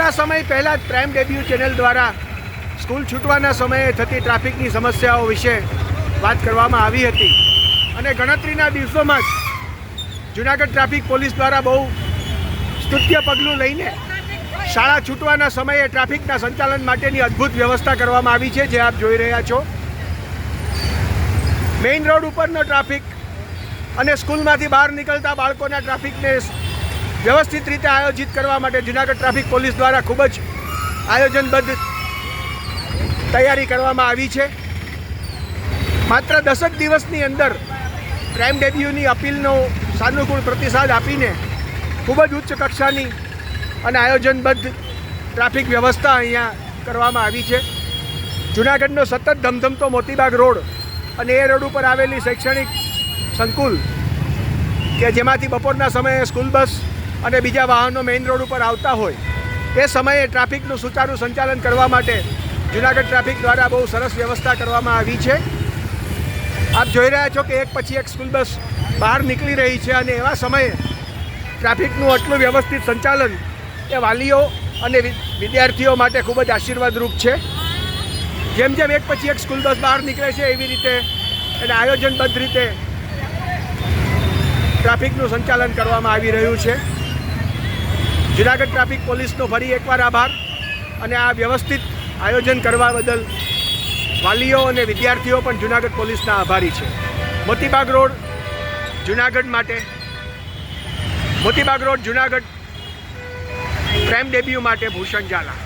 થોડા સમય પહેલાં જ પ્રાઇમ ડેબ્યુ ચેનલ દ્વારા સ્કૂલ છૂટવાના સમયે થતી ટ્રાફિકની સમસ્યાઓ વિશે વાત કરવામાં આવી હતી અને ગણતરીના દિવસોમાં જ જૂનાગઢ ટ્રાફિક પોલીસ દ્વારા બહુ સ્તુત્ય પગલું લઈને શાળા છૂટવાના સમયે ટ્રાફિકના સંચાલન માટેની અદ્ભુત વ્યવસ્થા કરવામાં આવી છે, જે આપ જોઈ રહ્યા છો. મેઇન રોડ ઉપરનો ટ્રાફિક અને સ્કૂલમાંથી બહાર નીકળતા બાળકોના ટ્રાફિકને વ્યવસ્થિત રીતે આયોજિત કરવા માટે જૂનાગઢ ટ્રાફિક પોલીસ દ્વારા ખૂબ જ આયોજનબદ્ધ તૈયારી કરવામાં આવી છે. માત્ર 10 જ દિવસની અંદર પ્રાઇમ ડેબ્યુની અપીલનો સાનુકૂળ પ્રતિસાદ આપીને ખૂબ જ ઉચ્ચ કક્ષાની અને આયોજનબદ્ધ ટ્રાફિક વ્યવસ્થા અહીંયા કરવામાં આવી છે. જૂનાગઢનો સતત ધમધમતો મોતીબાગ રોડ અને એ રોડ ઉપર આવેલી શૈક્ષણિક સંકુલ કે જેમાંથી બપોરના સમયે સ્કૂલ બસ અને બીજા વાહનો મેઇન રોડ ઉપર આવતા હોય તે સમયે ટ્રાફિકનું સુચારું સંચાલન કરવા માટે જૂનાગઢ ટ્રાફિક દ્વારા બહુ સરસ વ્યવસ્થા કરવામાં આવી છે. આપ જોઈ રહ્યા છો કે એક પછી એક સ્કૂલ બસ બહાર નીકળી રહી છે અને એવા સમયે ટ્રાફિકનું આટલું વ્યવસ્થિત સંચાલન એ વાલીઓ અને વિદ્યાર્થીઓ માટે ખૂબ જ આશીર્વાદરૂપ છે. જેમ જેમ એક પછી એક સ્કૂલ બસ બહાર નીકળે છે એવી રીતે અને આયોજનબદ્ધ રીતે ટ્રાફિકનું સંચાલન કરવામાં આવી રહ્યું છે. જૂનાગઢ ટ્રાફિક પોલીસનો ફરી એકવાર આભાર અને આ વ્યવસ્થિત આયોજન કરવા બદલ વાલીઓ અને વિદ્યાર્થીઓ પણ જૂનાગઢ પોલીસના આભારી છે. Moti Bagh road Junagadh prime debut માટે ભૂષણ ઝાલા.